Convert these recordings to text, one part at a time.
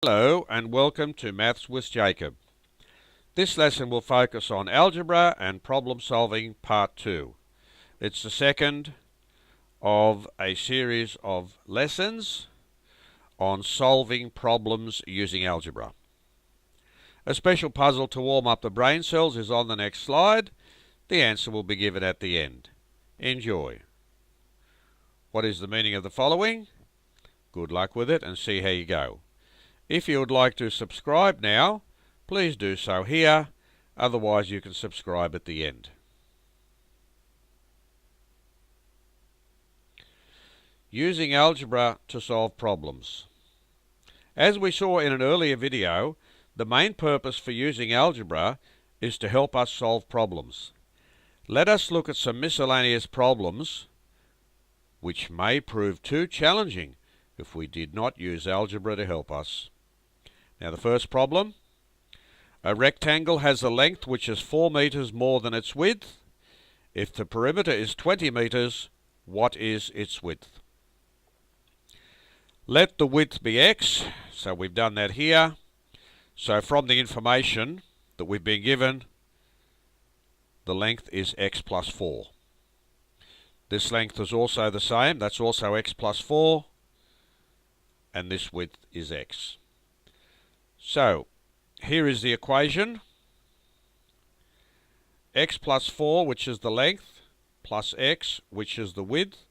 Hello and welcome to Maths with Jacob. This lesson will focus on algebra and problem solving part 2. It's the second of a series of lessons on solving problems using algebra. A special puzzle to warm up the brain cells is on the next slide. The answer will be given at the end. Enjoy. What is the meaning of the following? Good luck with it and see how you go. If you would like to subscribe now, please do so here, otherwise you can subscribe at the end. Using algebra to solve problems. As we saw in an earlier video, the main purpose for using algebra is to help us solve problems. Let us look at some miscellaneous problems which may prove too challenging if we did not use algebra to help us. Now the first problem, a rectangle has a length which is 4 meters more than its width. If the perimeter is 20 meters, what is its width? Let the width be x, so we've done that here. So from the information that we've been given, the length is x plus 4. This length is also the same, that's also x plus 4, and this width is x. So, here is the equation. X plus 4, which is the length, plus x, which is the width,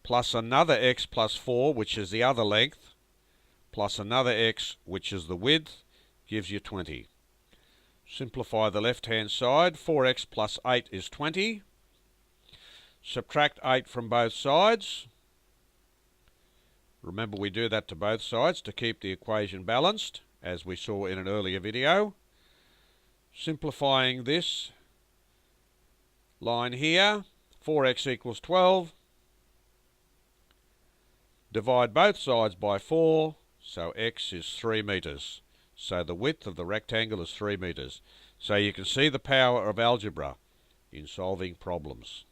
plus another x plus 4, which is the other length, plus another x, which is the width, gives you 20. Simplify the left-hand side. 4x plus 8 is 20. Subtract 8 from both sides. Remember, we do that to both sides to keep the equation balanced, as we saw in an earlier video. Simplifying this line here, 4x equals 12. Divide both sides by 4, so x is 3 meters. So the width of the rectangle is 3 meters. So you can see the power of algebra in solving problems.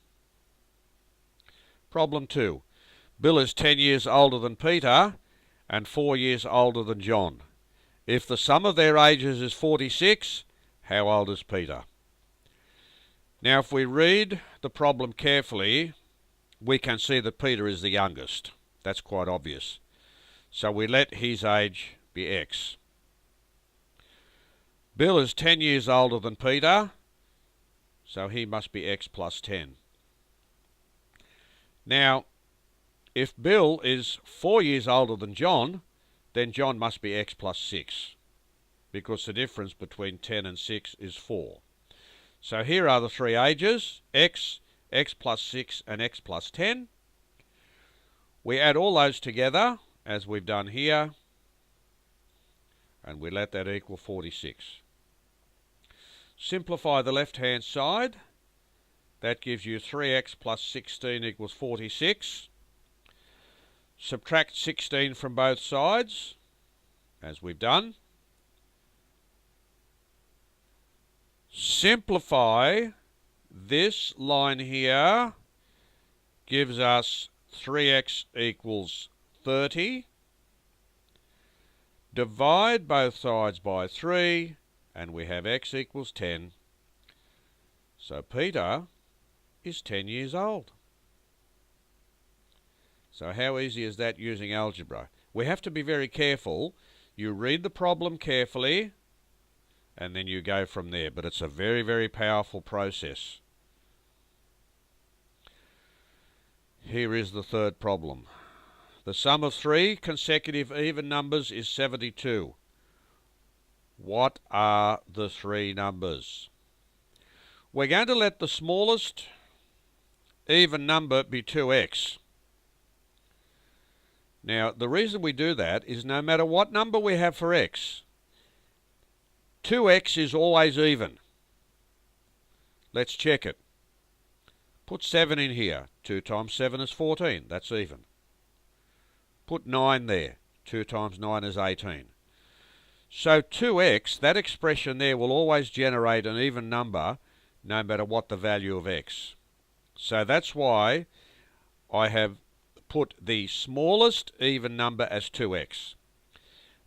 Problem 2. Bill is 10 years older than Peter and 4 years older than John. If the sum of their ages is 46, how old is Peter? Now if we read the problem carefully, we can see that Peter is the youngest. That's quite obvious. So we let his age be x. Bill is 10 years older than Peter, so he must be x plus 10. Now, if Bill is 4 years older than John, then John must be x plus 6, because the difference between 10 and 6 is 4. So here are the three ages, x, x plus 6, and x plus 10. We add all those together, as we've done here, and we let that equal 46. Simplify the left-hand side. That gives you 3x plus 16 equals 46. Subtract 16 from both sides, as we've done. Simplify this line here, gives us 3x equals 30. Divide both sides by 3, and we have x equals 10. So Peter is 10 years old. So how easy is that using algebra? We have to be very careful. You read the problem carefully, and then you go from there. But it's a very, very powerful process. Here is the third problem. The sum of 3 consecutive even numbers is 72. What are the 3 numbers? We're going to let the smallest even number be 2x. Now, the reason we do that is no matter what number we have for x, 2x is always even. Let's check it. Put 7 in here. 2 times 7 is 14. That's even. Put 9 there. 2 times 9 is 18. So 2x, that expression there, will always generate an even number no matter what the value of x. So that's why I have put the smallest even number as 2x.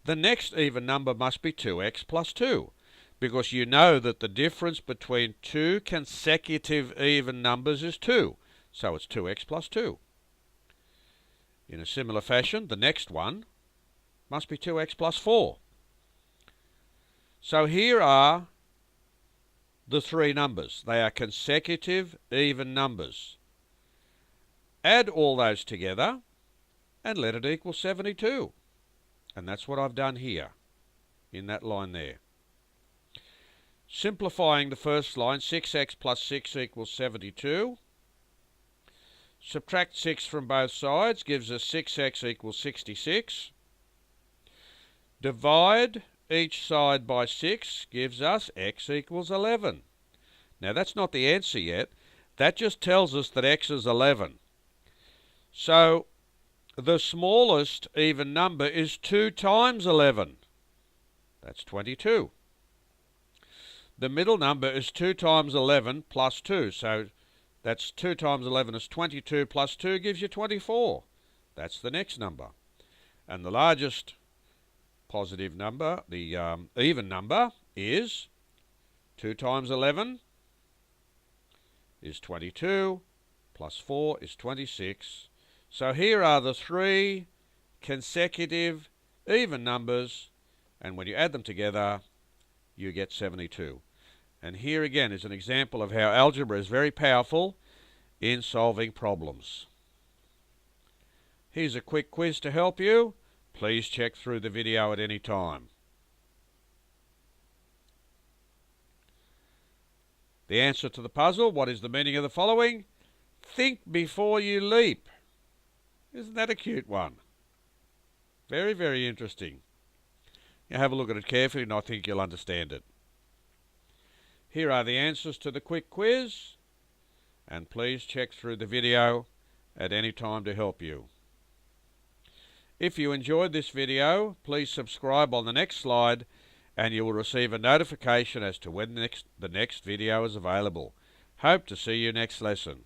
the next even number must be 2x plus 2, because you know that the difference between two consecutive even numbers is 2, so it's 2x plus 2. In a similar fashion, the next one must be 2x plus 4. So here are the three numbers. They are consecutive even numbers. Add all those together and let it equal 72. And that's what I've done here in that line there. Simplifying the first line, 6x plus 6 equals 72. Subtract 6 from both sides gives us 6x equals 66. Divide each side by 6 gives us x equals 11. Now that's not the answer yet. That just tells us that x is 11. So the smallest even number is 2 times 11. That's 22. The middle number is 2 times 11 plus 2. So that's 2 times 11 is 22 plus 2 gives you 24. That's the next number. And the largest positive number, the even number, is 2 times 11 is 22 plus 4 is 26. So here are the three consecutive even numbers, and when you add them together, you get 72. And here again is an example of how algebra is very powerful in solving problems. Here's a quick quiz to help you. Please check through the video at any time. The answer to the puzzle, what is the meaning of the following? Think before you leap. Isn't that a cute one? Very, very interesting. You have a look at it carefully and I think you'll understand it. Here are the answers to the quick quiz, and please check through the video at any time to help you. If you enjoyed this video, please subscribe on the next slide and you will receive a notification as to when the next video is available. Hope to see you next lesson.